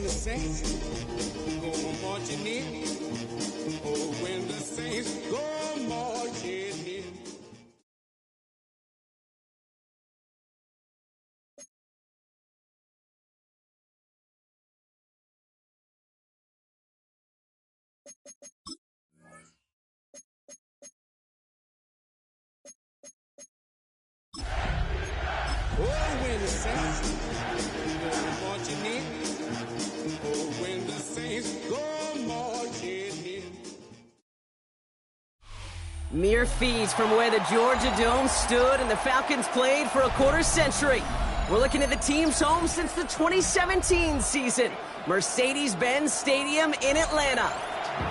when the saints go marching in. Oh, when the saints go marching in. Oh, when the saints go marching in. Oh, when the saints go marching in. Mere feeds from where the Georgia Dome stood and the Falcons played for a quarter century. We're looking at the team's home since the 2017 season, Mercedes-Benz Stadium in Atlanta.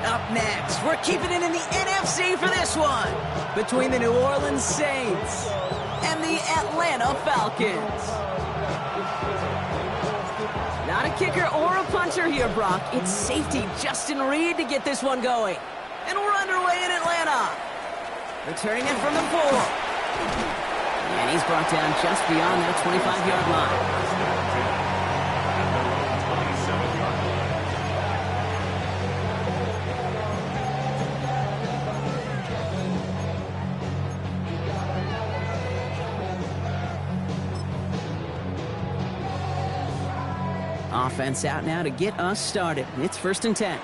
Up next, we're keeping it in the NFC for this one, between the New Orleans Saints and the Atlanta Falcons. Not a kicker or a puncher here, Brock. It's safety Justin Reed to get this one going. And we're underway in Atlanta. Returning it from the 4. And he's brought down just beyond that 25-yard line. Offense out now to get us started. It's 1st and 10.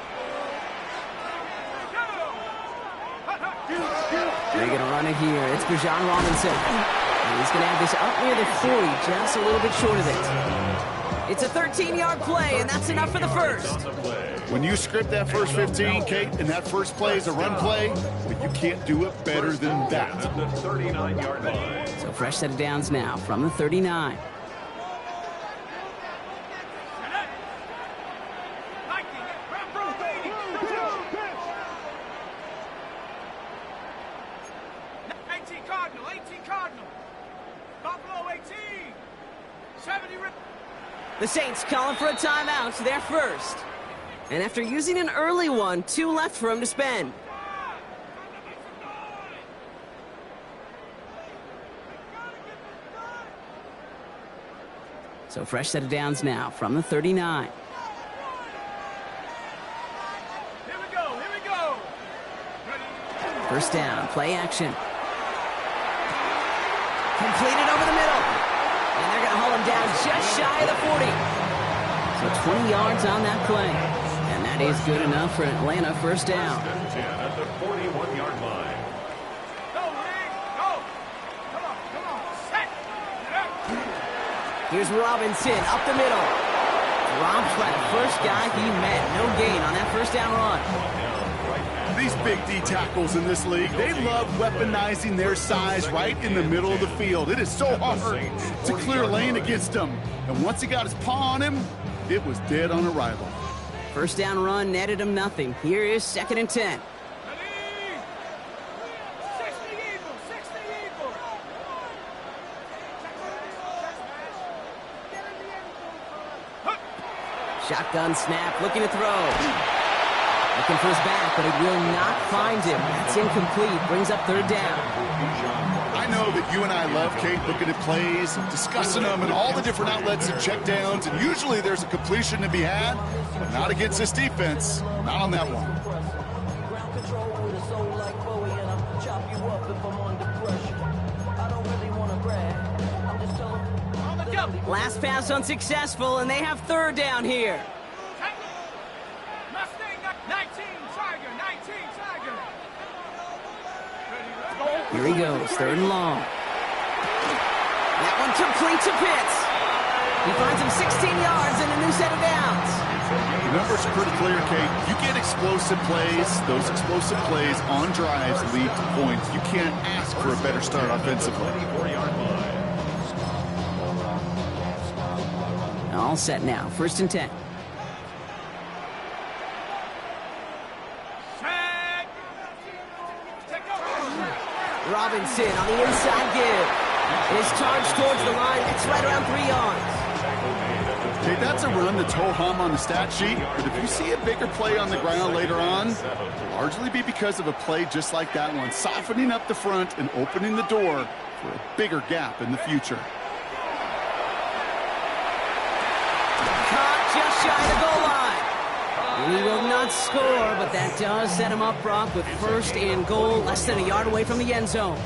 They're going to run it here. It's Bijan Robinson. And he's going to have this up near the 40, just a little bit short of it. It's a 13-yard play, and that's enough for the first. When you script that first 15, Kate, and that first play is a run play, but you can't do it better than that. So fresh set of downs now from the 39. The Saints calling for a timeout, their first. And after using an early one, 2 left for him to spend. So fresh set of downs now from the 39. Here we go. First down, play action. Completed over the middle. And they're going to hold him down just shy of the 40. So 20 yards on that play. And that is good enough for Atlanta first down. At the 41-yard line. Go, Lee, go. Come on. Set. Here's Robinson up the middle. Dropped by the first guy he met. No gain on that first down run. These big D tackles in this league, they love weaponizing their size right in the middle of the field. It is so hard to clear lane against them. And once he got his paw on him, it was dead on arrival. First down run netted him nothing. Here is 2nd and 10. Shotgun snap, looking to throw. Looking for his back, but it will not find him. That's incomplete. Brings up 3rd down. I know that you and I love, Kate, looking at plays, discussing them, and all the different outlets and checkdowns, and usually there's a completion to be had, but not against this defense. Not on that one. Last pass unsuccessful, and they have 3rd down here. Here he goes, 3rd and long. That one complete to Pitts. He finds him 16 yards and a new set of downs. The numbers are pretty clear, Kate. You get explosive plays. Those explosive plays on drives lead to points. You can't ask for a better start offensively. All set now, 1st and 10. Robinson on the inside give. Is charged towards the line. It's right around 3 yards. Okay, that's a run that's ho-hum on the stat sheet, but if you see a bigger play on the ground later on, it'll largely be because of a play just like that one, softening up the front and opening the door for a bigger gap in the future. Caught just shy of the goal And he will not score, but that does set him up, Brock, with first and goal, less than a yard away from the end zone.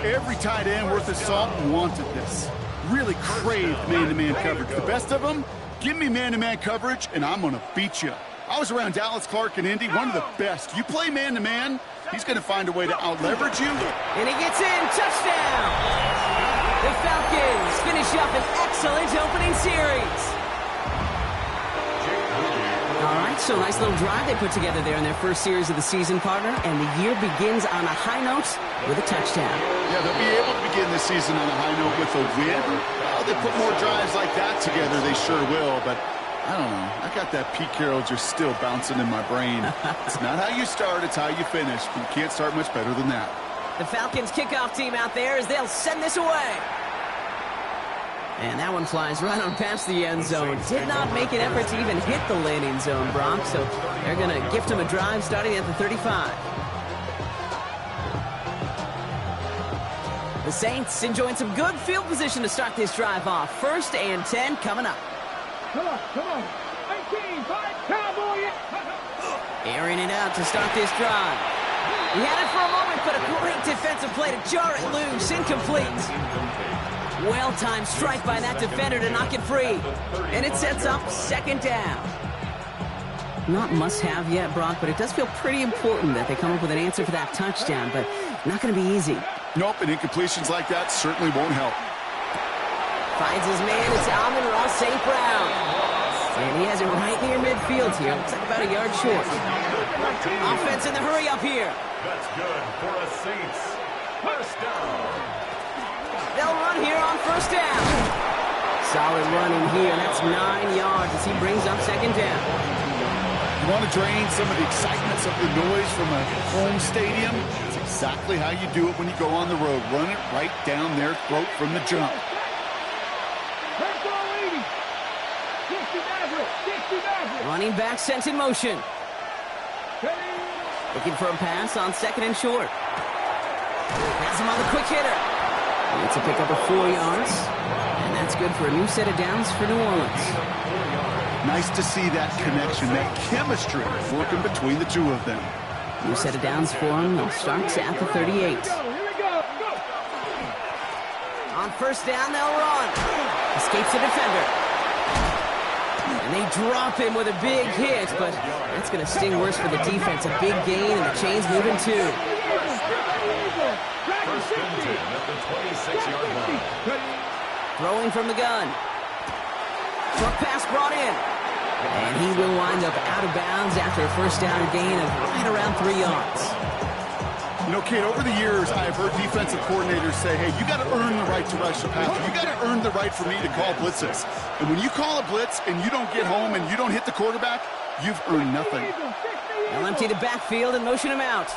Every tight end worth his salt wanted this. Really craved man-to-man coverage. The best of them, give me man-to-man coverage, and I'm going to beat you. I was around Dallas Clark and Indy, one of the best. You play man-to-man, he's going to find a way to out-leverage you. And he gets in, touchdown! The Falcons finish up an excellent opening series. All right, so nice little drive they put together there in their first series of the season, partner, and the year begins on a high note with a touchdown. Yeah, they'll be able to begin the season on a high note with a win. Well, they put more drives like that together, they sure will, but I don't know. I got that Pete Carroll just still bouncing in my brain. It's not how you start, it's how you finish. You can't start much better than that. The Falcons kickoff team out there as they'll send this away. And that one flies right on past the end zone. Did not make an effort to even hit the landing zone, Brock. So they're going to gift him a drive starting at the 35. The Saints enjoying some good field position to start this drive off. First and 10 coming up. Come on. 18, 5, Cowboy. Airing it out to start this drive. He had it for a moment, but a great defensive play to jar it loose. Incomplete. Well-timed strike by that defender to knock it free. And it sets up second down. Not must-have yet, Brock, but it does feel pretty important that they come up with an answer for that touchdown, but not going to be easy. Nope, and incompletions like that certainly won't help. Finds his man, it's Amon-Ra St. Brown. And he has it right near midfield here. Looks like about a yard short. Offense in the hurry up here. That's good for a Saints. First down. They'll run here on first down. Solid run in here. That's 9 yards as he brings up second down. You want to drain some of the excitement, some of the noise from a home stadium? It's exactly how you do it when you go on the road. Run it right down their throat from the jump. Running back sent in motion. Looking for a pass on second and short. Has him on the quick hitter. It's a pickup of 4 yards. And that's good for a new set of downs for New Orleans. Nice to see that connection, that chemistry working between the two of them. New set of downs for him. They'll start at the 38. On first down, they'll run. Escapes the defender. And they drop him with a big hit, but that's going to sting worse for the defense. A big gain, and the chain's moving too. First and 10 at the 26-yard line. Throwing from the gun. Short pass brought in. And he will wind up out of bounds after a first down gain of right around 3 yards. You know, Kate, over the years, I've heard defensive coordinators say, hey, you got to earn the right to rush the passer. You got to earn the right for me to call blitzes. And when you call a blitz and you don't get home and you don't hit the quarterback, you've earned nothing. They'll empty the backfield and motion him out.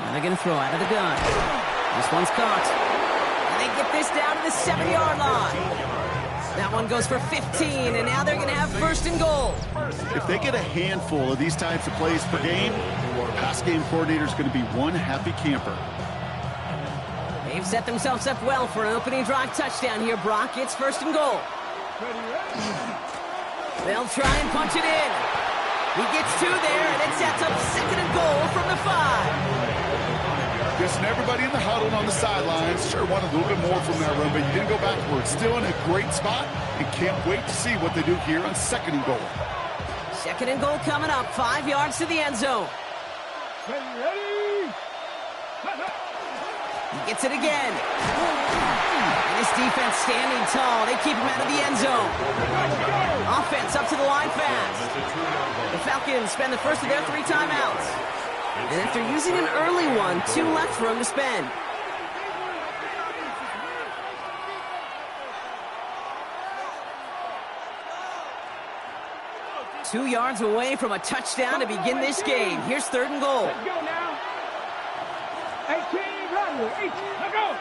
Now they're going to throw out of the gun. This one's caught. And they get this down to the 7-yard line. That one goes for 15, and now they're going to have first and goal. If they get a handful of these types of plays per game, the pass game coordinator is going to be one happy camper. They've set themselves up well for an opening drive touchdown here, Brock. It's first and goal. They'll try and punch it in. He gets 2 there, and it sets up second and goal from the 5. Guessing everybody in the huddle on the sidelines sure wanted a little bit more from that run, but you didn't go backwards. Still in a great spot, and can't wait to see what they do here on second and goal. Second and goal coming up, 5 yards to the end zone. He gets it again. And this defense standing tall. They keep him out of the end zone. Offense up to the line fast. The Falcons spend the first of their 3 timeouts. And after using an early one, 2 left for him to spend. Two yards away from a touchdown to begin this game. Here's third and goal. Let's go now. 18, run. 18, let's go.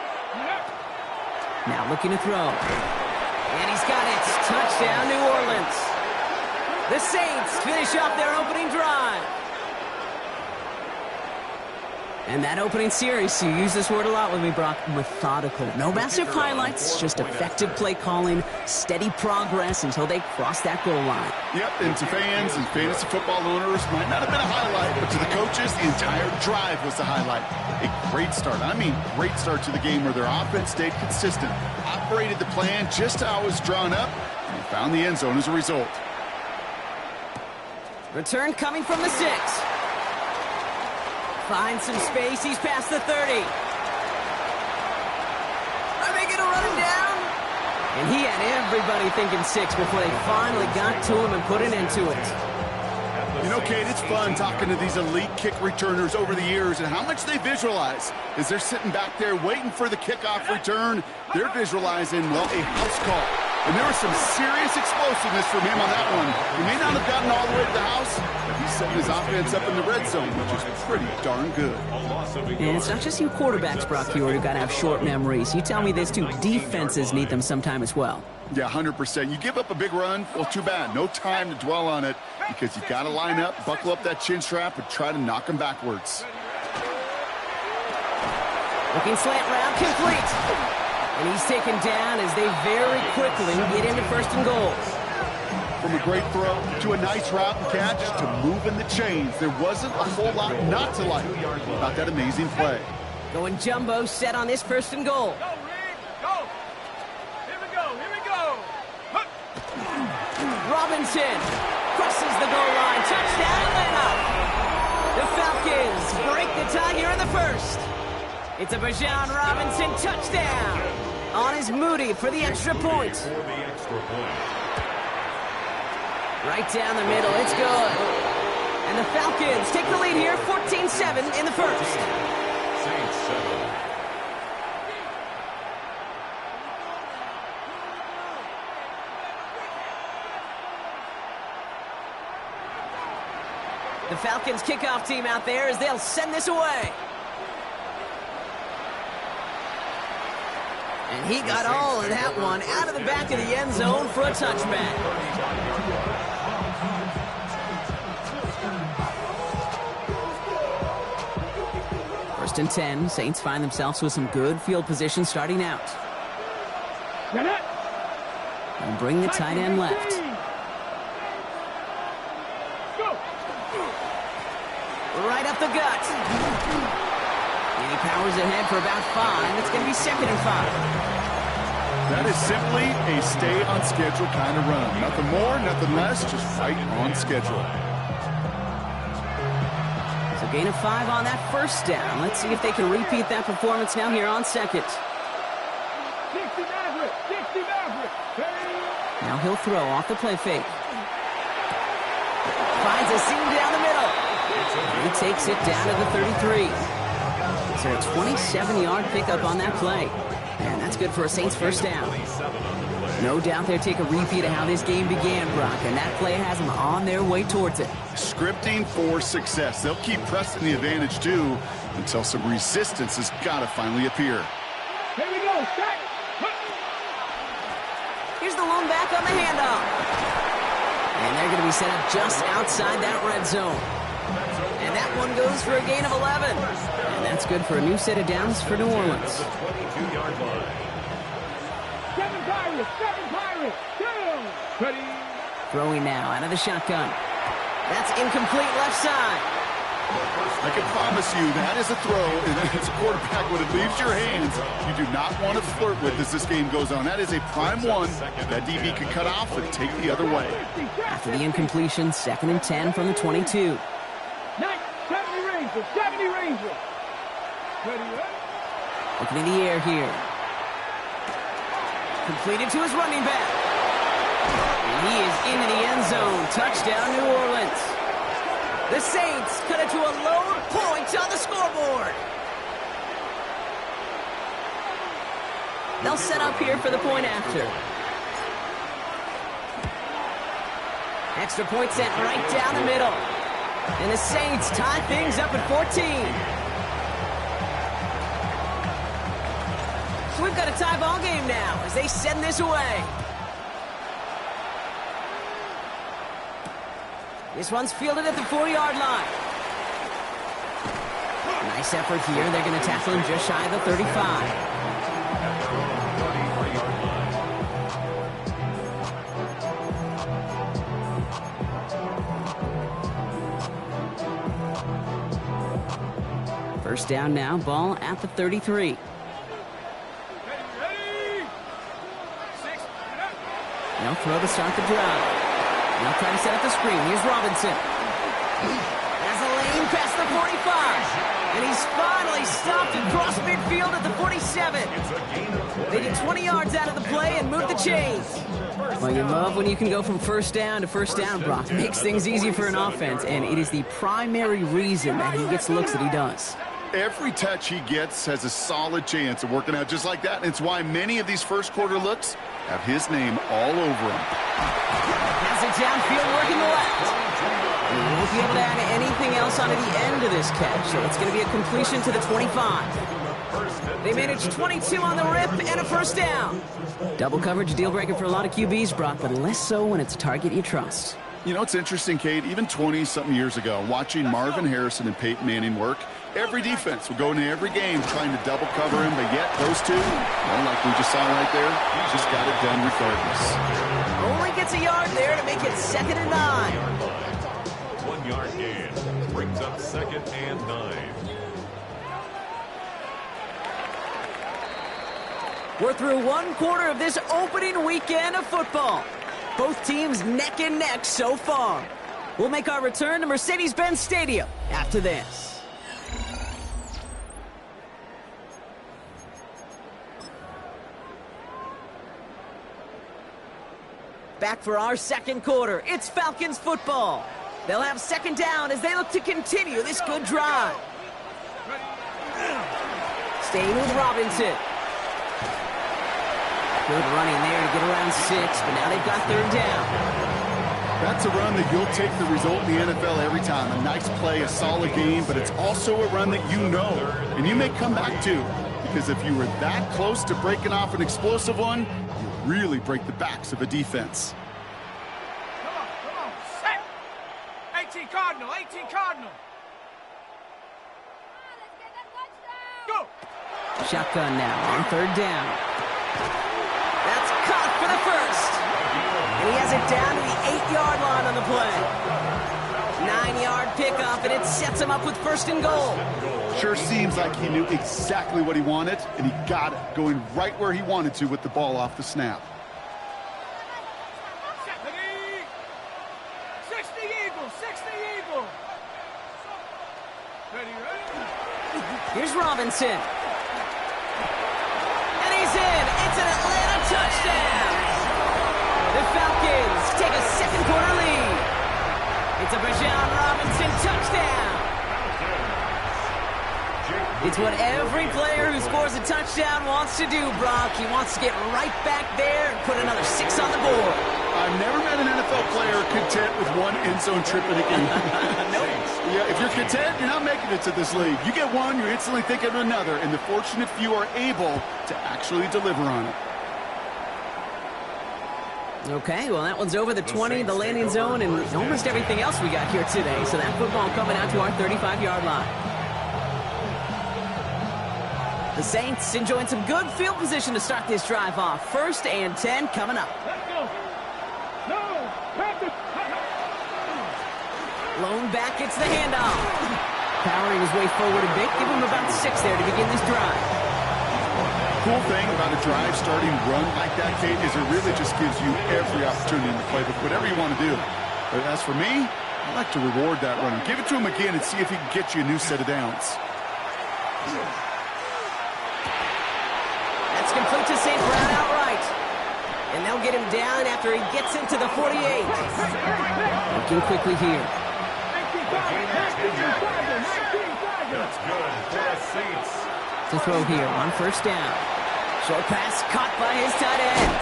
Now looking to throw. And he's got it. Touchdown, New Orleans. The Saints finish up their opening drive. And that opening series, you use this word a lot with me, Brock, methodical. No massive highlights, just effective play calling, steady progress until they cross that goal line. Yep, and to fans and fantasy football owners, might not have been a highlight, but to the coaches, the entire drive was the highlight. A great start. I mean, great start to the game where their offense stayed consistent, operated the plan just how it was drawn up, and found the end zone as a result. Return coming from the 6. Finds some space. He's past the 30. Are they going to run him down? And he had everybody thinking 6 before they finally got to him and put an end to it. You know, Kate, it's fun talking to these elite kick returners over the years and how much they visualize. As they're sitting back there waiting for the kickoff return, they're visualizing, well, a house call. And there was some serious explosiveness from him on that one. He may not have gotten all the way to the house, but he's setting his offense up in the red zone, which is pretty darn good. And it's not just you quarterbacks, Brock, who got to have short memories. You tell me this too, defenses need them sometime as well. Yeah, 100%. You give up a big run, well, too bad. No time to dwell on it because you got to line up, buckle up that chin strap, and try to knock them backwards. Looking slant route, complete. And he's taken down as they very quickly get into 1st and goal. From a great throw to a nice route and catch to moving the chains, there wasn't a whole lot not to like about that amazing play. Going jumbo set on this 1st and goal. Go, Reed, go. Here we go, here we go. Robinson crosses the goal line. Touchdown, Atlanta. The Falcons break the tie here in the 1st. It's a Bijan Robinson touchdown on his Moody for the extra point. Right down the middle, it's good. And the Falcons take the lead here, 14-7 in the 1st. The Falcons kickoff team out there as they'll send this away. And he got all of that one out of the back of the end zone for a touchback. 1st and 10. Saints find themselves with some good field position starting out. And bring the tight end left. Right up the gut. And he powers ahead for about 5. It's going to be 2nd and 5. That is simply a stay on schedule kind of run. Nothing more, nothing less, just right on schedule. So gain of 5 on that 1st down. Let's see if they can repeat that performance now here on 2nd. Now he'll throw off the play fake. Finds a seam down the middle. He takes it down to the 33. So a 27-yard pickup on that play. And that's good for a Saints 1st down. No doubt they'll take a repeat of how this game began, Brock, and that play has them on their way towards it. Scripting for success. They'll keep pressing the advantage, too, until some resistance has got to finally appear. Here we go, set. Here's the lone back on the handoff. And they're going to be set up just outside that red zone. And that one goes for a gain of 11. And that's good for a new set of downs for New Orleans. 7 Pirates, down. Ready. Throwing now out of the shotgun. That's incomplete left side. I can promise you that is a throw, and as a quarterback, when it leaves your hands, you do not want to flirt with as this game goes on. That is a prime one that DB can cut off and take the other way. After the incompletion, 2nd and 10 from the 22. 70 Rangers, 70 Rangers. Ready, Looking in the air here. Completed to his running back. And he is into the end zone. Touchdown, New Orleans. The Saints cut it to a low point on the scoreboard. They'll set up here for the point after. Extra point sent right down the middle. And the Saints tie things up at 14. So we've got a tie ball game now as they send this away. This one's fielded at the 4-yard line. Nice effort here. They're going to tackle him just shy of the 35. First down now, ball at the 33. They'll throw to start the drive. They'll try to set up the screen. Here's Robinson. Has a lane past the 45. And he's finally stopped across midfield at the 47. They get 20 yards out of the play and move the chains. Well, you love when you can go from first down to first down, Brock. It makes things easy for an offense, and it is the primary reason that he gets looks that he does. Every touch he gets has a solid chance of working out just like that. And it's why many of these first quarter looks have his name all over them. Has it downfield, working the left. He won't be able to add anything else onto the end of this catch, so it's going to be a completion to the 25. They managed 22 on the rip and a first down. Double coverage, deal breaker for a lot of QBs, Brock, but less so when it's a target you trust. You know, it's interesting, Kate, even 20-something years ago, watching Marvin Harrison and Peyton Manning work, every defense would go into every game trying to double cover him, but yet those two, well, like we just saw right there, just got it done regardless. Only gets a yard there to make it 2nd and 9. 1 yard gain brings up 2nd and 9. We're through one quarter of this opening weekend of football. Both teams neck and neck so far. We'll make our return to Mercedes-Benz Stadium after this. Back for our second quarter. It's Falcons football. They'll have second down as they look to continue this good drive. Staying with Robinson. Good running there to get around 6, but now they've got 3rd down. That's a run that you'll take the result in the NFL every time. A nice play, a solid game, but it's also a run that you know, and you may come back to, because if you were that close to breaking off an explosive one, you really break the backs of a defense. Come on, set. 18 Cardinal, 18 Cardinal. Go. Shotgun now on 3rd down. That's caught for the first. And he has it down to the 8-yard line on the play. 9-yard pickup, and it sets him up with 1st and goal. Sure seems like he knew exactly what he wanted, and he got it, going right where he wanted to with the ball off the snap. 60 Eagle, 60 Eagle. Ready? Here's Robinson. And he's in. It's an Atlanta touchdown. The Falcons take a second quarter lead. It's a Bijan Robinson touchdown. It's what every player who scores a touchdown wants to do, Brock. He wants to get right back there and put another 6 on the board. I've never met an NFL player content with one end zone trip in a game. Nope. Yeah, if you're content, you're not making it to this league. You get one, you're instantly thinking of another, and the fortunate few are able to actually deliver on it. Okay, well, that one's over the 20, the landing zone, and almost everything else we got here today. So that football coming out to our 35-yard line. The Saints enjoying some good field position to start this drive off. 1st and 10 coming up. Let's go. No, practice. Lone back gets the handoff. Powering his way forward a bit. Give him about 6 there to begin this drive. Cool thing about a drive starting run like that, Kate, is it really just gives you every opportunity in the playbook, whatever you want to do. But as for me, I like to reward that run. Give it to him again and see if he can get you a new set of downs. That's complete to St. Brown outright. And they'll get him down after he gets into the 48. Looking quickly here. That's good for the Saints. To throw here on 1st down. Short pass caught by his tight end.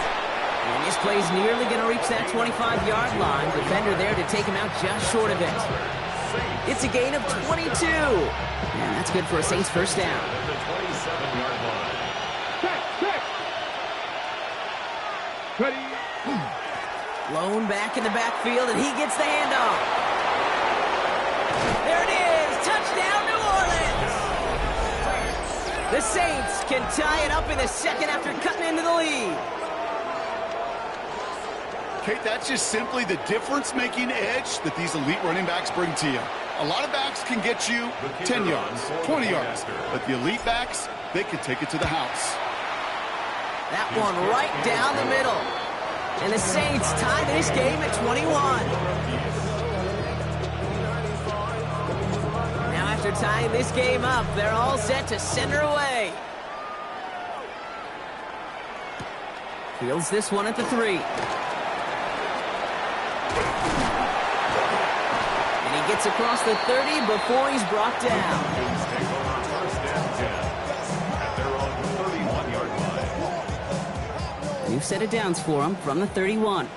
And this play's nearly going to reach that 25-yard line. Defender there to take him out just short of it. It's a gain of 22. And that's good for a Saints 1st down. The 27-yard line. Ready? Lone back in the backfield, and he gets the handoff. There it is. Touchdown, New Orleans. The Saints can tie it up in the second after cutting into the lead. Kate, that's just simply the difference-making edge that these elite running backs bring to you. A lot of backs can get you 10 yards, 20 yards, but the elite backs, they can take it to the house. That one right down the middle. And the Saints tie this game at 21. Now after tying this game up, they're all set to send her away. Fields this one at the 3. And he gets across the 30 before he's brought down. New set of downs for him from the 31.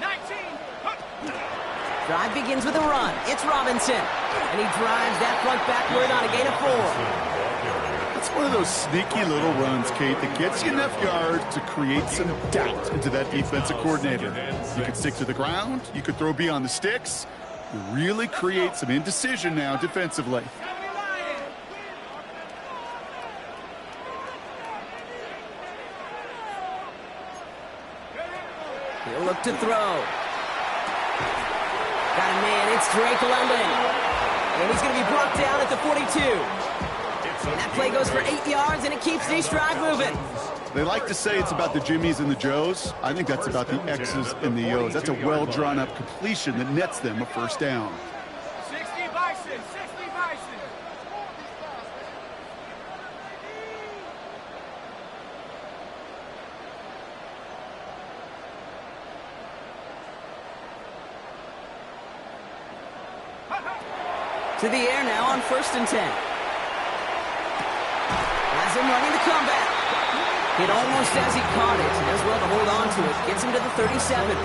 19. Drive begins with a run. It's Robinson. And he drives that front backward on a gain of 4. It's one of those sneaky little runs, Kate, that gets you enough yards to create some doubt into that defensive coordinator. You could stick to the ground. You could throw beyond the sticks. You really create some indecision now defensively. He'll look to throw. Got a man, it's Drake London. And he's going to be brought down at the 42. And that play goes for 8 yards, and it keeps this drive moving. They like to say it's about the Jimmies and the Joes. I think that's about the X's and the O's. That's a well-drawn-up completion that nets them a first down. 60 Bison, 60 Bison. To the air now on 1st and 10. Has him running the comeback. It almost as he caught it. Does well to hold on to it. Gets him to the 37.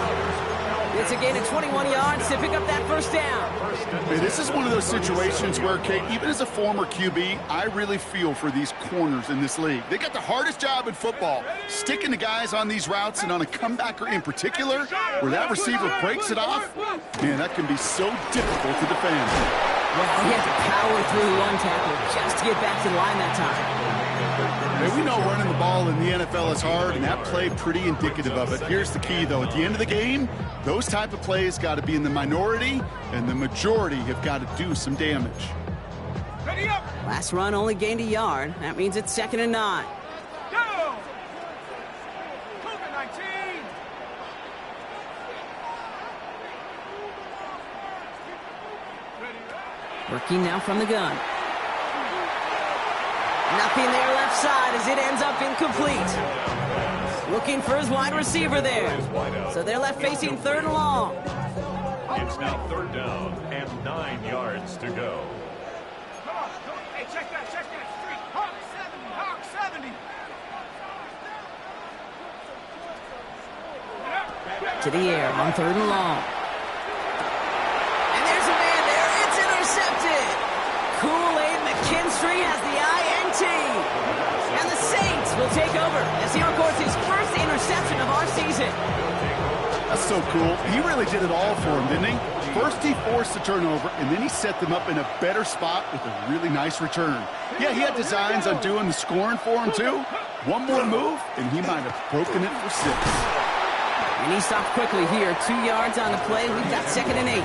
It's a gain of 21 yards to pick up that first down. Hey, this is one of those situations where, Kate, even as a former QB, I really feel for these corners in this league. They got the hardest job in football, sticking the guys on these routes and on a comebacker in particular, where that receiver breaks it off. Man, that can be so difficult to defend. Well, he had to power through one tackle just to get back to the line that time. Hey, we know running the ball in the NFL is hard, and that play pretty indicative of it. Here's the key, though. At the end of the game, those type of plays got to be in the minority, and the majority have got to do some damage. Ready up. Last run only gained a yard. That means it's 2nd and 9. Go. Cougar 19. Working now from the gun. Nothing there left side as it ends up incomplete. Looking for his wide receiver there. So they're left facing 3rd and long. It's now 3rd down and 9 yards to go. Come on. Hey, check that. Street. Hawk 70. Hawk 70. To the air on 3rd and long. And there's a man there. It's intercepted. Kool-Aid McKinstry has the INT. And the Saints will take over as he records his first interception of our season. That's so cool. He really did it all for him, didn't he? First he forced the turnover, and then he set them up in a better spot with a really nice return. Yeah, he had designs on doing the scoring for him, too. One more move, and he might have broken it for 6. And he stopped quickly here. 2 yards on the play. We've got 2nd and 8.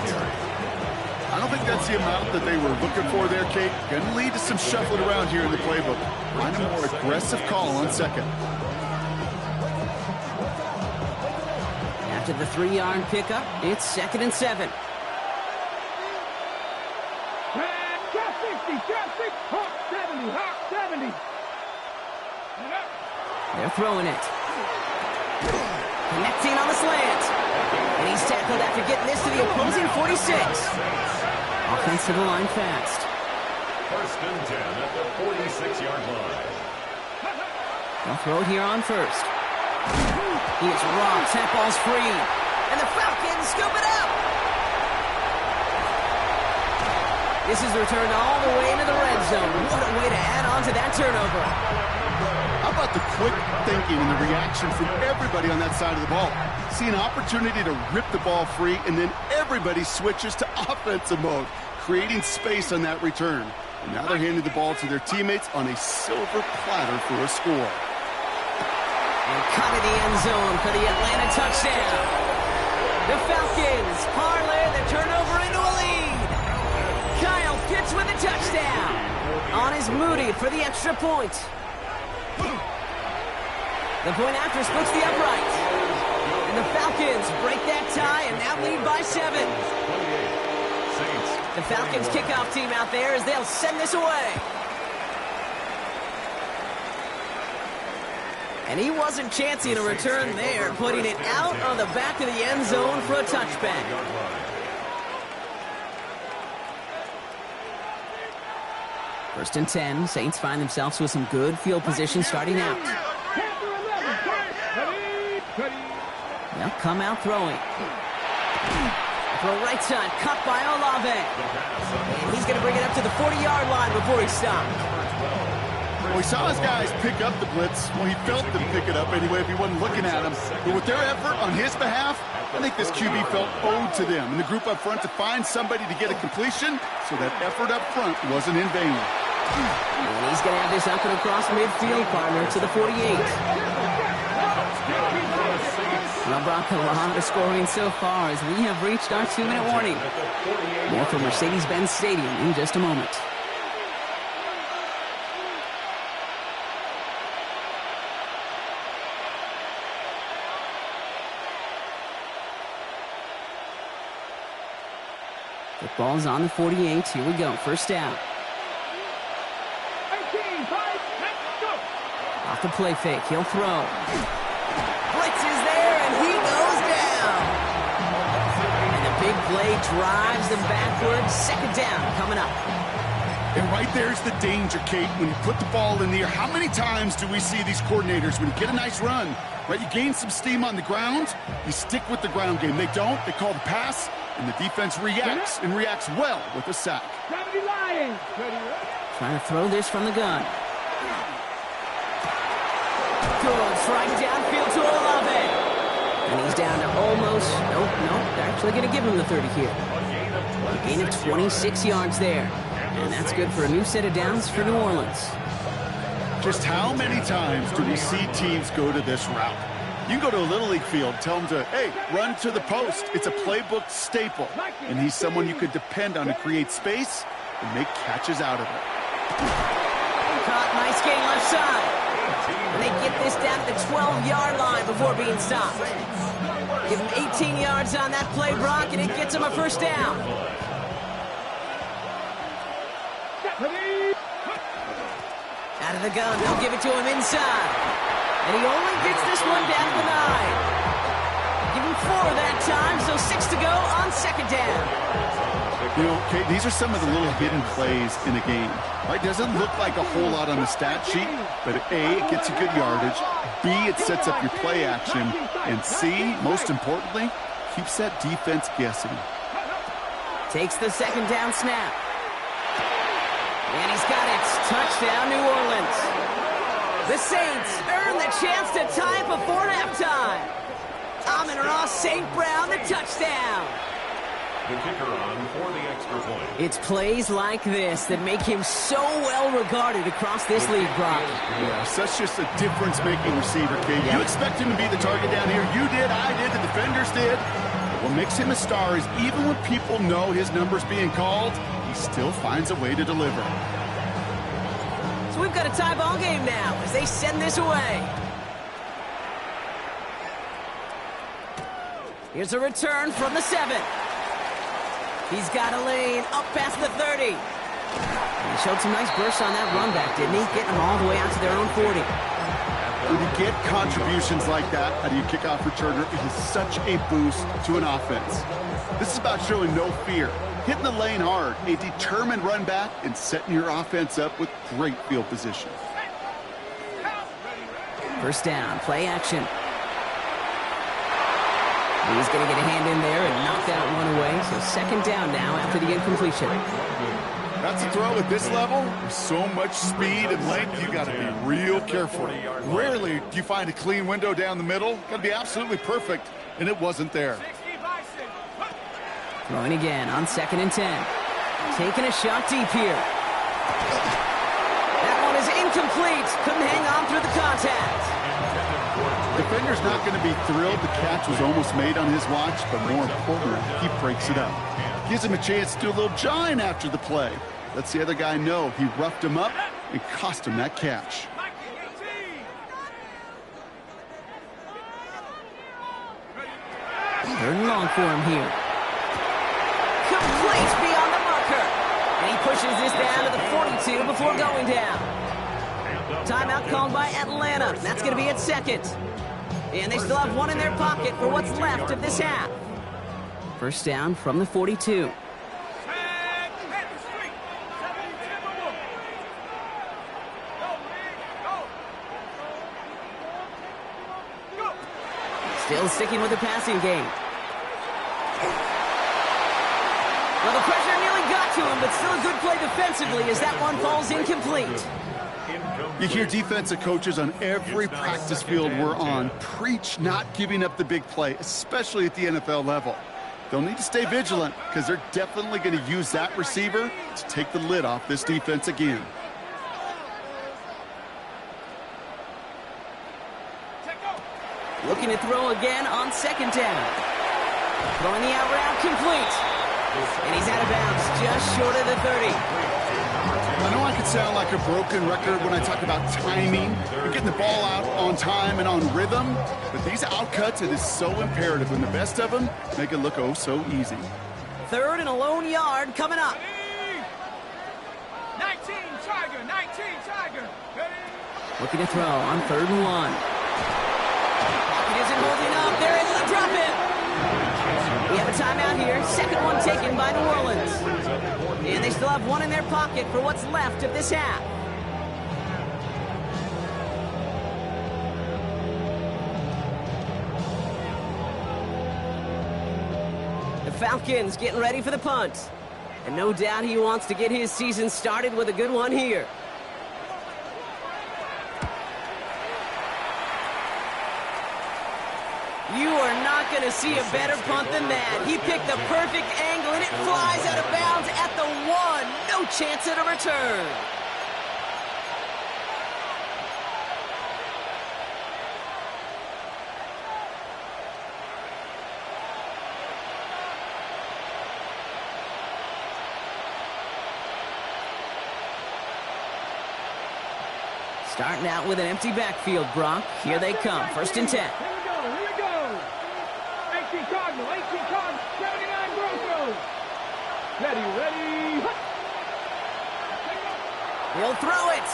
I don't think that's the amount that they were looking for there, Kate. Going to lead to some shuffling around here in the playbook. Find a more aggressive call on 2nd. After the 3-yard pickup, it's 2nd and 7. Drop 60. Hawk 70. Hawk 70. They're throwing it. Connecting on the slant. And he's tackled after getting this to the opposing 46. Offense to the line fast. 1st and 10 at the 46-yard line. They'll throw it here on 1st. He is rocked. That ball's free. And the Falcons scoop it up. This is returned all the way into the red zone. What a way to add on to that turnover. How about the quick thinking and the reaction from everybody on that side of the ball? See an opportunity to rip the ball free, and then everybody switches to offensive mode, creating space on that return. And now they're handing the ball to their teammates on a silver platter for a score. And cut in the end zone for the Atlanta touchdown. The Falcons parlay the turnover into a lead. Kyle Pitts with a touchdown. On is Moody for the extra point. The point after splits the upright. And the Falcons break that tie and now lead by 7. The Falcons kickoff team out there as they'll send this away. And he wasn't chancing a return there, putting it out on the back of the end zone for a touchback. First and 10, Saints find themselves with some good field position starting out. They'll come out throwing. Throw right side, cut by Olave. And he's going to bring it up to the 40-yard line before he stopped. Well, he saw his guys pick up the blitz. Well, he felt them pick it up anyway if he wasn't looking at him. But with their effort on his behalf, I think this QB felt owed to them and the group up front to find somebody to get a completion, so that effort up front wasn't in vain. And he's going to have this up and across midfield, partner, to the 48. Well, Brock, a lot of scoring so far as we have reached our 2-minute warning. More from Mercedes-Benz Stadium in just a moment. The ball's on the 48. Here we go. First down. Off the play fake. He'll throw. Blitz is there, and he goes down. And the big play drives them backwards. Second down coming up. And right there's the danger, Kate. When you put the ball in the air, how many times do we see these coordinators, when you get a nice run, right, you gain some steam on the ground, you stick with the ground game. They don't. They call the pass, and the defense reacts, and reacts well with a sack. Trying to throw this from the gun. Goes right downfield to Olave. And he's down to almost, nope, they're actually going to give him the 30 here. A gain of 26 yards there. And that's good for a new set of downs for New Orleans. Just how many times do we see teams go to this route? You can go to a Little League field, tell them to, hey, run to the post. It's a playbook staple. And he's someone you could depend on to create space and make catches out of it. Caught, nice gain left side. And they get this down to the 12-yard line before being stopped. Give him 18 yards on that play, Brock, and it gets him a first down. Out of the gun, they'll give it to him inside. And he only gets this one down to the 9. Give him 4 that time, so 6 to go on second down. You know, Kate, these are some of the little hidden plays in a game. Right? Doesn't look like a whole lot on the stat sheet, but A, it gets you good yardage. B, it sets up your play action. And C, most importantly, keeps that defense guessing. Takes the second down snap. And he's got it. Touchdown, New Orleans. The Saints earn the chance to tie it before halftime. Amon-Ra St. Brown, the touchdown. The kicker on for the extra point. It's plays like this that make him so well regarded across this league, Brock. Yeah, such just a difference-making receiver, Kate. You expect him to be the target down here. You did, I did, the defenders did. What makes him a star is even when people know his number's being called, he still finds a way to deliver. So we've got a tie ball game now as they send this away. Here's a return from the 7. He's got a lane up past the 30. And he showed some nice bursts on that run back, didn't he? Getting them all the way out to their own 40. When you get contributions like that out of your kickoff returner, it is such a boost to an offense. This is about showing no fear, hitting the lane hard, a determined run back, and setting your offense up with great field position. First down, play action. He's going to get a hand in there and knock that one away. So second down now after the incompletion. That's a throw at this level. With so much speed and length, you got to be real careful. Rarely do you find a clean window down the middle. Got to be absolutely perfect, and it wasn't there. Throwing again on 2nd and 10. Taking a shot deep here. That one is incomplete. Couldn't hang on through the contact. Defender's not going to be thrilled the catch was almost made on his watch, but more importantly, he breaks it up. Gives him a chance to do a little jawing after the play. Lets the other guy know he roughed him up and cost him that catch. Third and long for him here. Complete beyond the marker. And he pushes this down to the 42 before going down. Timeout called by Atlanta. That's going to be at second. And they still have one in their pocket for what's left of this half. First down from the 42. Still sticking with the passing game. Well, the pressure nearly got to him, but still a good play defensively as that one falls incomplete. You hear defensive coaches on every practice field we're on preach not giving up the big play, especially at the NFL level. They'll need to stay vigilant because they're definitely going to use that receiver to take the lid off this defense again. Looking to throw again on second down. Throwing the out route complete. And he's out of bounds just short of the 30. I know I could sound like a broken record when I talk about timing and getting the ball out on time and on rhythm, but these outcuts, it is so imperative, and the best of them make it look oh so easy. Third and a lone yard coming up. 19 Tiger. Looking to throw on third and one. He isn't holding up. They're able to drop it. We have a timeout here. Second one taken by New Orleans. And they still have one in their pocket for what's left of this half. The Falcons getting ready for the punt. And no doubt he wants to get his season started with a good one here. You are not going to see a better punt than that. He picked the perfect angle, and it flies out of bounds at the one. No chance at a return. Starting out with an empty backfield, Brock. Here they come. First and 10. Here we go. 18 Cardinal, 79 Broncos. Ready. He'll throw it.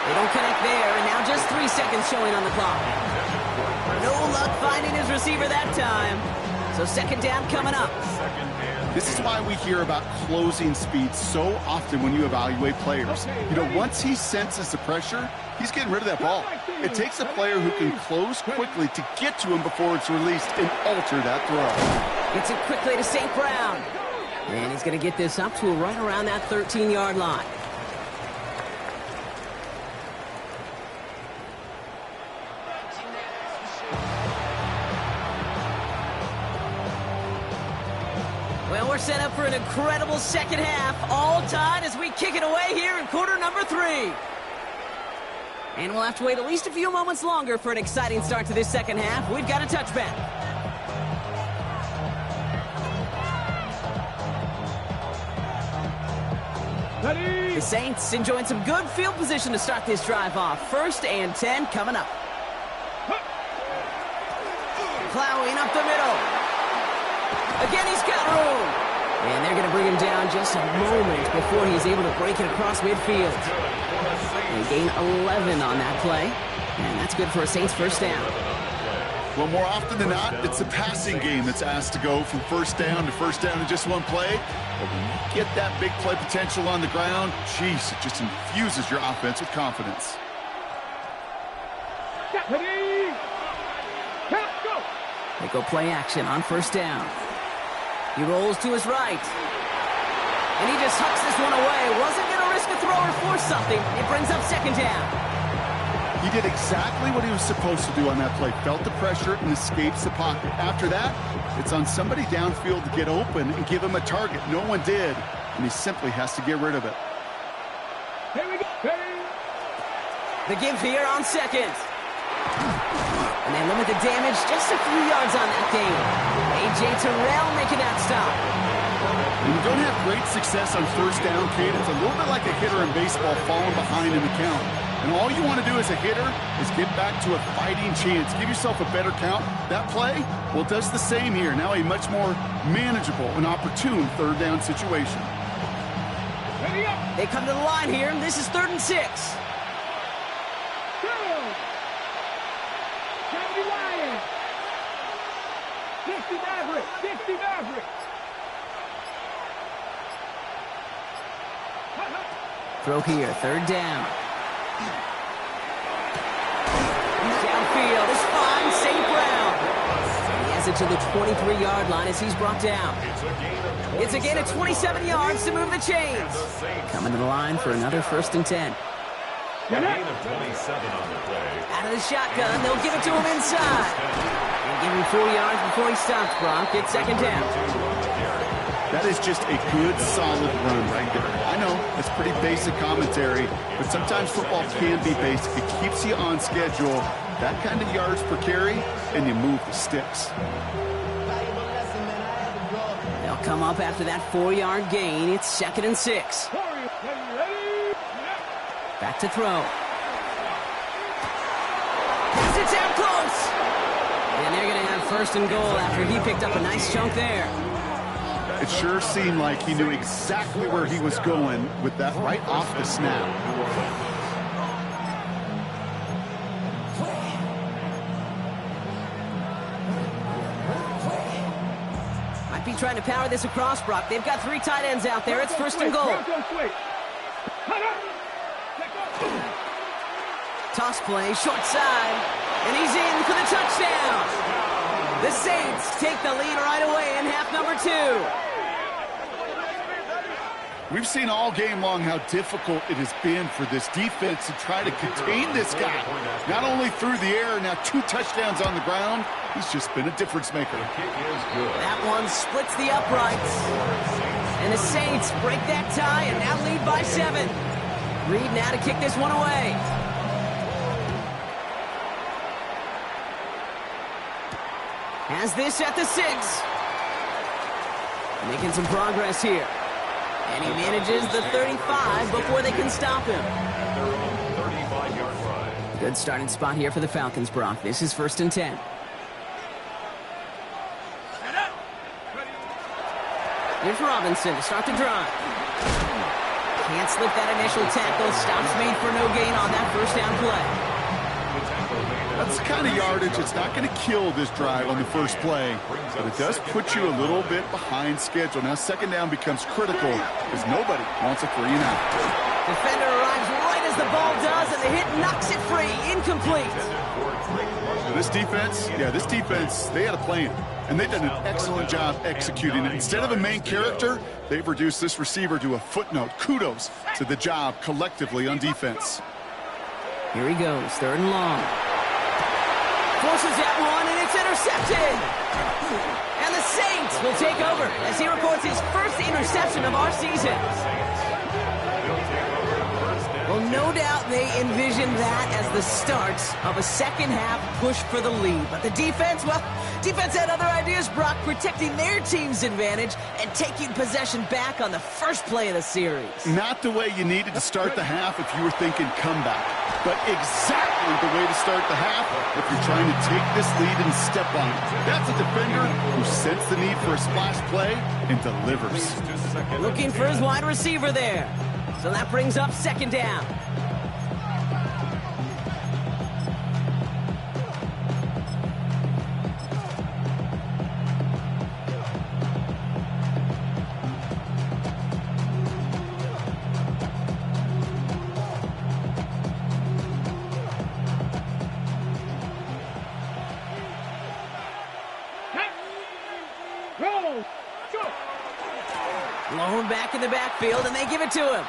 They don't connect there, and now just 3 seconds showing on the clock. No luck finding his receiver that time. So second down coming up. This is why we hear about closing speed so often when you evaluate players. You know, once he senses the pressure, he's getting rid of that ball. It takes a player who can close quickly to get to him before it's released and alter that throw. Gets it quickly to St. Brown. And he's going to get this up to right around that 13-yard line. Well, we're set up for an incredible second half. All tied as we kick it away here in quarter number 3. And we'll have to wait at least a few moments longer for an exciting start to this second half. We've got a touchback. The Saints enjoying some good field position to start this drive off. First and 10 coming up. Plowing up the middle. Again, he's got room. And they're going to bring him down just a moment before he's able to break it across midfield. They gain 11 on that play. And that's good for a Saints first down. Well, more often than not, it's the passing game that's asked to go from first down in just one play. But when you get that big play potential on the ground, geez, it just infuses your offense with confidence. They go play action on first down. He rolls to his right. And he just hucks this one away. Wasn't going to risk a throw or force something. It brings up second down. He did exactly what he was supposed to do on that play. Felt the pressure and escapes the pocket. After that, it's on somebody downfield to get open and give him a target. No one did, and he simply has to get rid of it. Here we go. Hey. The give here on second. And they limit the damage just a few yards on that game. A.J. Terrell making that stop. When you don't have great success on first down, Kate, it's a little bit like a hitter in baseball falling behind in the count. And all you want to do as a hitter is get back to a fighting chance. Give yourself a better count. That play, well, does the same here. Now a much more manageable and opportune third down situation. They come to the line here, and this is 3rd and 6. 50 Mavericks! 50 Mavericks! Throw here, 3rd down. Downfield is fine, St. Brown. He has it to the 23-yard line as he's brought down. It's a gain of 27 yards to move the chains. Coming to the line for another 1st and 10. A gain of 27 on the play. Out of the shotgun, they'll give it to him inside. And give him 4 yards before he stops, Brock. It's 2nd down. That is just a good, solid run right there. I know, it's pretty basic commentary, but sometimes football can be basic. It keeps you on schedule, that kind of yards per carry, and you move the sticks. They'll come up after that 4-yard gain. It's 2nd and 6. Back to throw. Pass it down close. And they're going to have 1st and goal after he picked up a nice chunk there. It sure seemed like he knew exactly where he was going with that right off the snap. Might be trying to power this across, Brock. They've got 3 tight ends out there. It's 1st and goal. Toss play, short side, and he's in for the touchdown. The Saints take the lead right away in half number 2. We've seen all game long how difficult it has been for this defense to try to contain this guy. Not only through the air, now 2 touchdowns on the ground. He's just been a difference maker. That one splits the uprights. And the Saints break that tie and now lead by 7. Reed now to kick this one away. Has this at the 6. Making some progress here. And he manages the 35 before they can stop him. Good starting spot here for the Falcons, Brock. This is 1st and 10. Here's Robinson to start the drive. Can't slip that initial tackle. Stops made for no gain on that 1st down play. That's the kind of yardage it's not going to kill this drive on the first play, but it does put you a little bit behind schedule. Now 2nd down becomes critical because nobody wants a 3 and out. Defender arrives right as the ball does, and the hit knocks it free. Incomplete. This defense, they had a plan, and they've done an excellent job executing it. Instead of a main character, they've reduced this receiver to a footnote. Kudos to the job collectively on defense. Here he goes, 3rd and long. Forces that one, and it's intercepted. And the Saints will take over as he records his 1st interception of our season. Well, no doubt they envisioned that as the start of a second-half push for the lead. But the defense had other ideas, Brock, protecting their team's advantage and taking possession back on the first play of the series. Not the way you needed to start the half if you were thinking comeback, but exactly the way to start the half if you're trying to take this lead and step on it. That's a defender who sensed the need for a splash play and delivers. Looking for his wide receiver there. So that brings up 2nd down. Low back in the backfield, and they give it to him.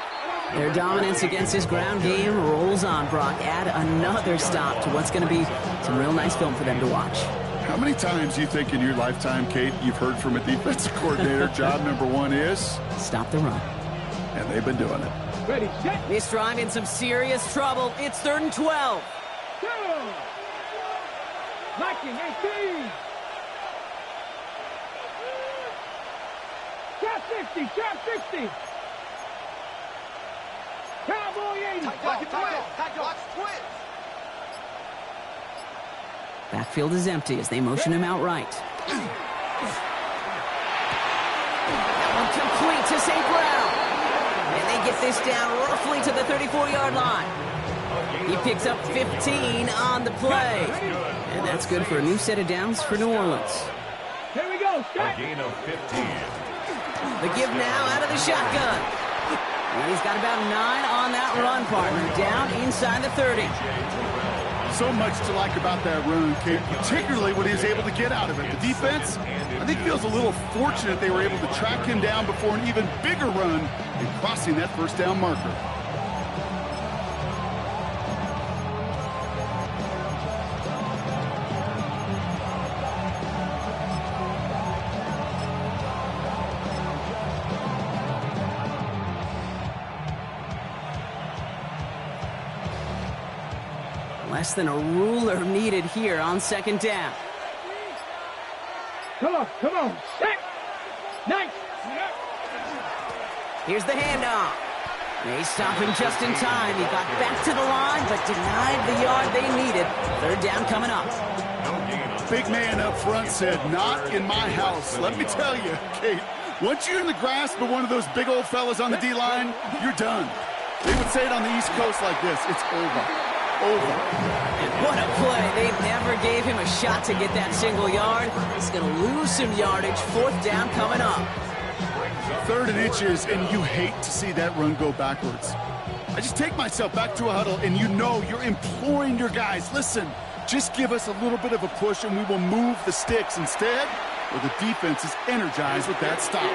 Their dominance against this ground game rolls on, Brock. Add another stop to what's going to be some real nice film for them to watch. How many times do you think in your lifetime, Kate, you've heard from a defensive coordinator, job number one is? Stop the run. And they've been doing it. Ready, set. This drive in some serious trouble. It's 3rd and 12. Go. Locking 18. Shot 60, shot 60. Cowboy 80. Backfield is empty as they motion him out right. That one complete to St. Brown. And they get this down roughly to the 34-yard line. He picks up 15 on the play. And that's good for a new set of downs for New Orleans. Here we go, shot. A gain of 15. The give now out of the shotgun. And he's got about 9 on that run, partner. Down inside the 30. So much to like about that run, Kate, particularly when he was able to get out of it. The defense, I think, feels a little fortunate they were able to track him down before an even bigger run and crossing that first down marker. Less than a ruler needed here on 2nd down. Come on, set. Nice. Here's the handoff. They stop him just in time. He got back to the line, but denied the yard they needed. 3rd down coming up. Big man up front said, not in my house. Let me tell you, Kate, once you're in the grasp of one of those big old fellas on the D-line, you're done. They would say it on the East Coast like this, it's over. And what a play. They never gave him a shot to get that single yard. He's going to lose some yardage. 4th down coming up. 3rd and inches, and you hate to see that run go backwards. I just take myself back to a huddle, and you know you're imploring your guys, listen, just give us a little bit of a push, and we will move the sticks. Instead, well, the defense is energized with that stop.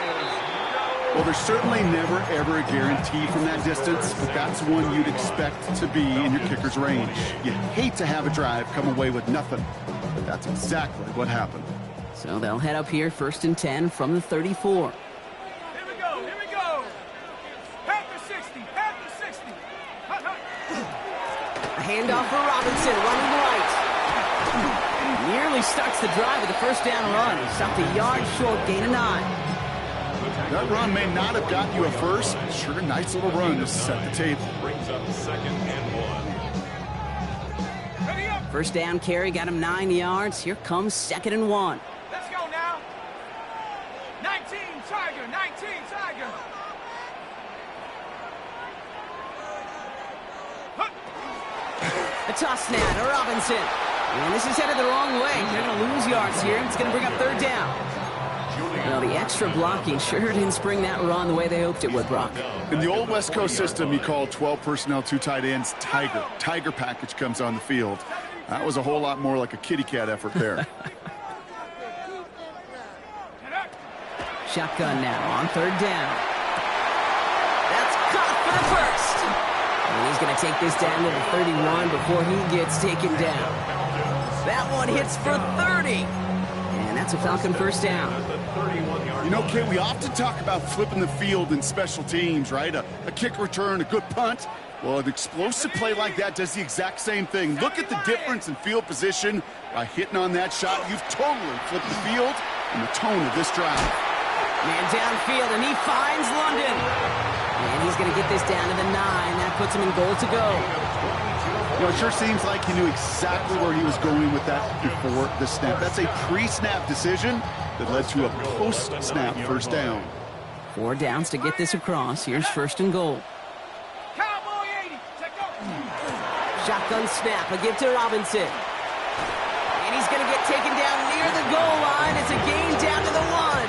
Well, there's certainly never, ever a guarantee from that distance, but that's one you'd expect to be in your kicker's range. You hate to have a drive come away with nothing, but that's exactly what happened. So they'll head up here, 1st and 10 from the 34. Here we go. Pass the 60, pass the 60. A handoff for Robinson, running right. Nearly starts the drive with a 1st down run. He stopped a yard short, gain of 9. That run may not have got you a first, but sure, a nice little run to set the table. Brings up 2nd and 1. Ready up. 1st down carry got him 9 yards. Here comes 2nd and 1. Let's go now. 19 Tiger, 19 Tiger. A toss snap to Robinson. And this is headed the wrong way. They're going to lose yards here. It's going to bring up 3rd down. Well, the extra blocking sure didn't spring that run the way they hoped it would, Brock. In the old West Coast system, you call 12 personnel, 2 tight ends, Tiger. Tiger package comes on the field. That was a whole lot more like a kitty cat effort there. Shotgun now on 3rd down. That's caught for the first. And he's going to take this down to the 31 before he gets taken down. That one hits for 30. And that's a Falcon 1st down. You know, Kate, we often talk about flipping the field in special teams, right? A kick return, a good punt. Well, an explosive play like that does the exact same thing. Look at the difference in field position. By hitting on that shot, you've totally flipped the field and the tone of this drive. Man downfield, and he finds London. And he's going to get this down to the 9. That puts him in goal to go. You know, it sure seems like he knew exactly where he was going with that before the snap. That's a pre-snap decision that led to a post-snap 1st down. 4 downs to get this across. Here's 1st and goal. Cowboy 80. Check go. Shotgun snap, a give to Robinson. And he's going to get taken down near the goal line. It's a gain down to the 1.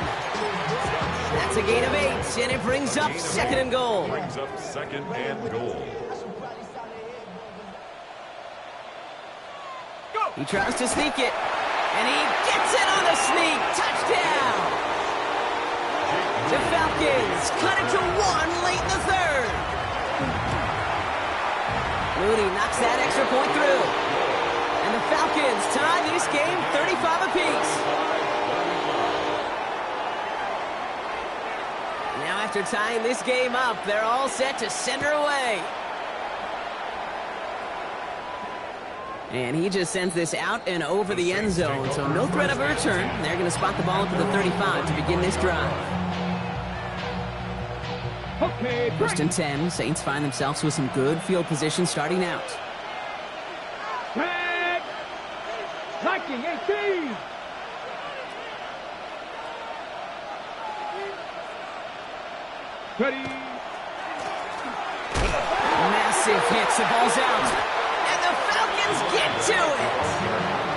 That's a gain of 8, and it brings up 2nd and goal. Brings up 2nd and goal. He tries to sneak it, and he gets it on the sneak. Touchdown! The Falcons cut it to 1 late in the 3rd. Moody knocks that extra point through. And the Falcons tie this game 35 apiece. Now after tying this game up, they're all set to send her away. And he just sends this out and over the end zone, so no threat of a return. They're going to spot the ball up to the 35 to begin this drive. First and 10, Saints find themselves with some good field position starting out. Tag! Liking 18! Ready! Massive hits, the ball's out. And the Falcons get to it!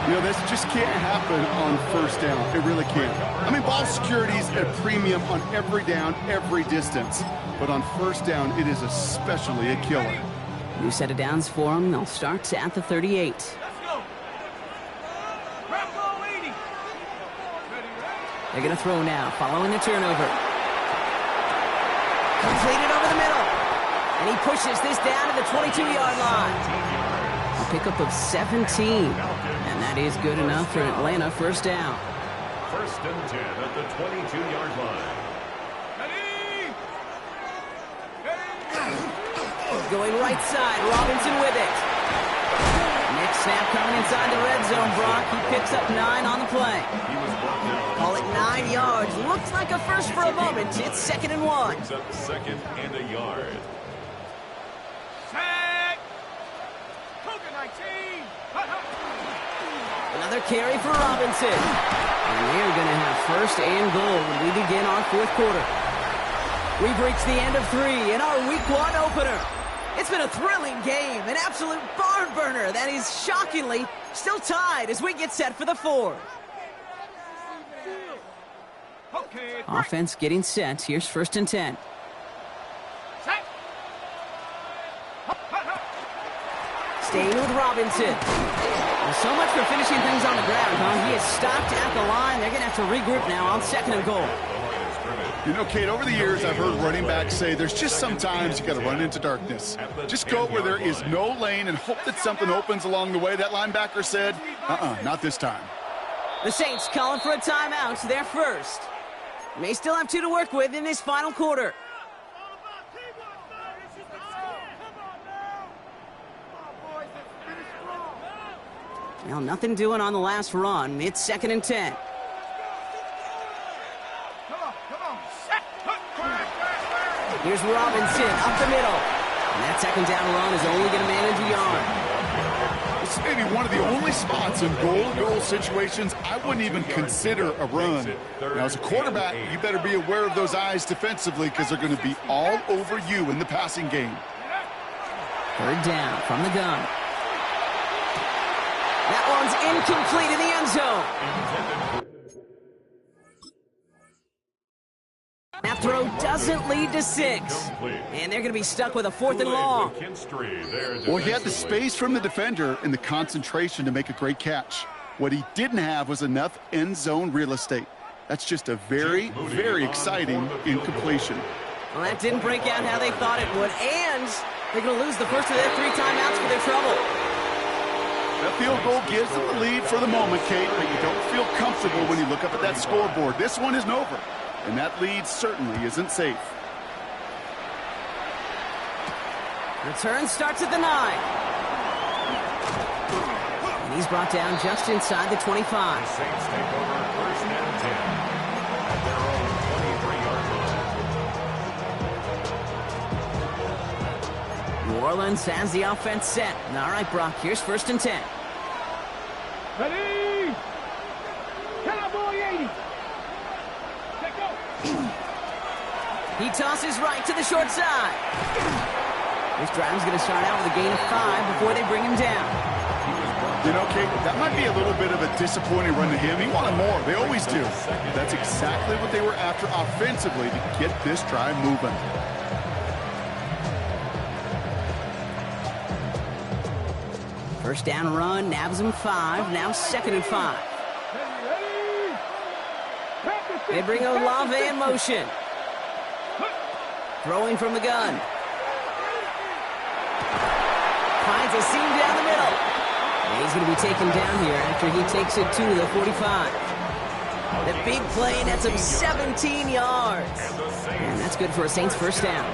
You know, this just can't happen on first down. It really can't. I mean, ball security's at a premium on every down, every distance. But on first down, it is especially a killer. New set of downs for them. They'll start at the 38. Let's go! Bravo 80! They're going to throw now, following the turnover. Completed over the middle. And he pushes this down to the 22-yard line. A pickup of 17. And that is good enough for Atlanta first down. First and 10 at the 22-yard line. Going right side, Robinson with it. Next snap coming inside the red zone, Brock. He picks up 9 on the play. He was brought down. Call it 9 yards. Looks like a first for a moment. It's 2nd and 1. Brings up second and a yard. Sack! Cougar 19! Another carry for Robinson. And they're going to have first and goal when we begin our fourth quarter. We've reached the end of 3 in our week 1 opener. It's been a thrilling game, an absolute barn burner that is shockingly still tied as we get set for the 4th. Okay, Offense getting set. Here's first and 10. sack! Staying with Robinson. Well, so much for finishing things on the ground, huh? He is stopped at the line. They're going to have to regroup now on 2nd and goal. You know, Kate, over the years, I've heard running backs say there's just sometimes you got to run into darkness. Just go where there is no lane and hope that something opens along the way. That linebacker said, not this time. The Saints calling for a timeout. They're first. May still have 2 to work with in this final quarter. Well, nothing doing on the last run. It's 2nd and 10. Here's Robinson up the middle. And that 2nd down run is only going to manage a yard. This may be one of the only spots in goal-to-goal situations I wouldn't even consider a run. Now, as a quarterback, you better be aware of those eyes defensively because they're going to be all over you in the passing game. 3rd down from the gun. That one's incomplete in the end zone. That throw doesn't lead to 6. And they're going to be stuck with a 4th and long. Well, he had the space from the defender and the concentration to make a great catch. What he didn't have was enough end zone real estate. That's just a very, very exciting incompletion. Well, that didn't break out how they thought it would. And they're going to lose the first of their 3 timeouts for their trouble. That field goal gives them the lead for the moment, Kate, but you don't feel comfortable when you look up at that scoreboard. This one isn't over. And that lead certainly isn't safe. Return starts at the 9. And he's brought down just inside the 25. Saints take over first and 10 at their own 23-yard line. New Orleans has the offense set. All right, Brock, here's first and 10. Ready! Cowboy 80! He tosses right to the short side. This drive's going to start out with a gain of 5 before they bring him down. You know, Kate, that might be a little bit of a disappointing run to him. He wanted more. They always do. That's exactly what they were after offensively to get this drive moving. First down run, nabs him 5. Now 2nd and 5. They bring Olave in motion. Throwing from the gun. finds a seam down the middle. And he's going to be taken down here after he takes it to the 45. The big play nets him 17 yards. And that's good for a Saints first down.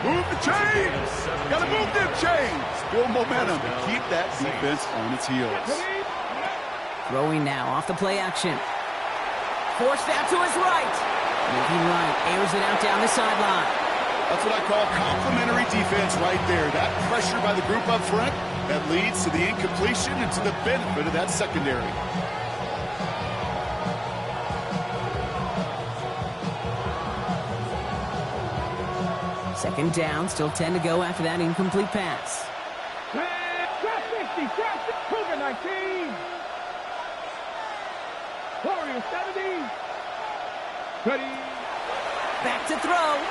Move the chains! Gotta move them chains! Build momentum and keep that defense on its heels. Throwing now off the play action. Forced out to his right. Moving right, airs it out down the sideline. That's what I call complimentary defense right there. That pressure by the group up front, that leads to the incompletion and to the benefit of that secondary. Second down, still 10 to go after that incomplete pass. Drop 60, Cougar 19. Warrior 70. Ready. Back to throw.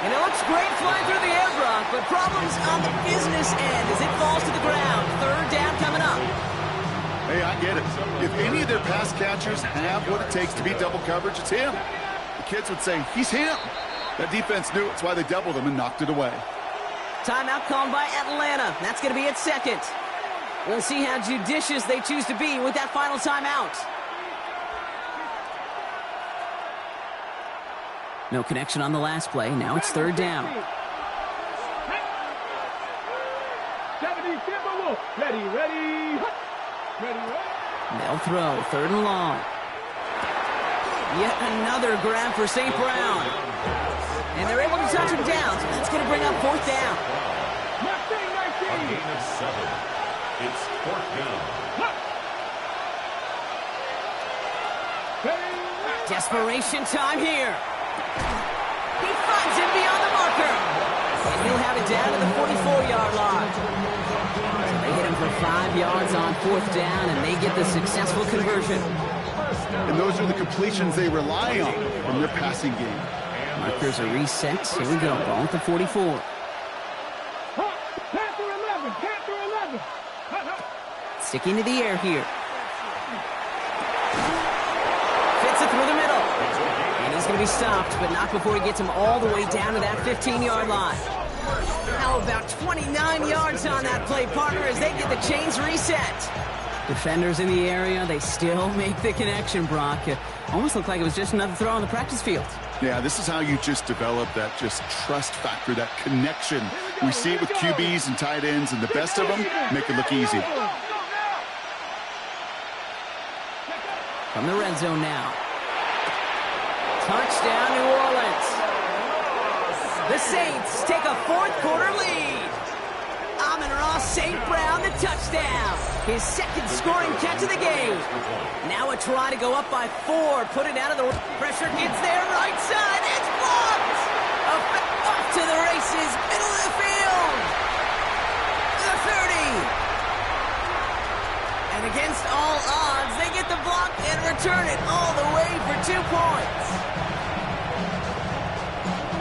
And it looks great flying through the air, Brock, but problems on the business end as it falls to the ground. Third down coming up. Hey, I get it. If any of their pass catchers have what it takes to beat double coverage, it's him. The kids would say, he's him. That defense knew it's why they doubled him and knocked it away. Timeout called by Atlanta. That's going to be its second. We'll see how judicious they choose to be with that final timeout. No connection on the last play. Now it's third down. 70, Timberwolf. Ready. They'll throw. Third and long. Yet another grab for St. Brown. And they're able to touch him down, so that's going to bring up fourth down. A gain of 7. It's fourth down. Desperation time here. He finds him beyond the marker. And he'll have it down to the 44-yard line. So they hit him for 5 yards on fourth down, and they get the successful conversion. And those are the completions they rely on from their passing game. Markers are reset. Here we go. Ball at the 44. Panther 11. Sticking to the air here. Fits it through the middle. And he's going to be stopped, but not before he gets him all the way down to that 15-yard line. How about 29 yards on that play, partner, as they get the chains reset. Defenders in the area, they still make the connection, Brock. It almost looked like it was just another throw on the practice field. Yeah, this is how you just develop that just trust factor, that connection. We see it with QBs and tight ends, and the best of them make it look easy. From the red zone now. Touchdown, New Orleans. The Saints take a fourth-quarter lead. Amon-Ra St. Brown, the touchdown. His second scoring catch of the game. Now a try to go up by 4. Put it out of the pressure. Gets there, right side. It's blocked. Off to the races. Middle of the field. The 30. And against all odds, they get the block and return it all the way for 2 points.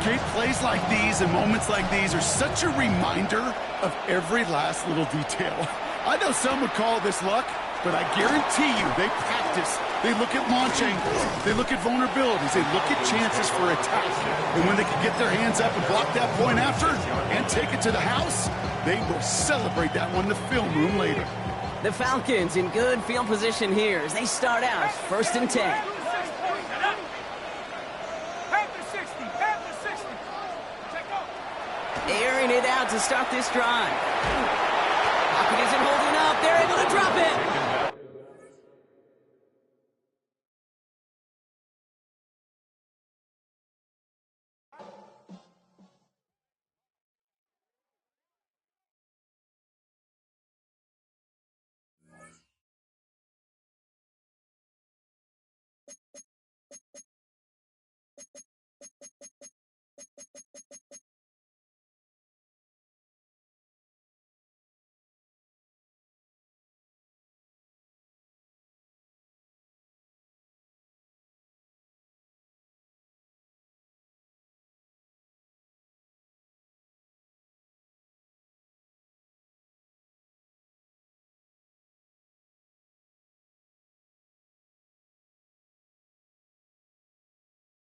Great plays like these and moments like these are such a reminder of every last little detail. I know some would call this luck, but I guarantee you they practice. They look at launch angles. They look at vulnerabilities. They look at chances for attack. And when they can get their hands up and block that point after and take it to the house, they will celebrate that one in the film room later. The Falcons in good field position here as they start out first and 10. Airing it out to start this drive. Pocket isn't holding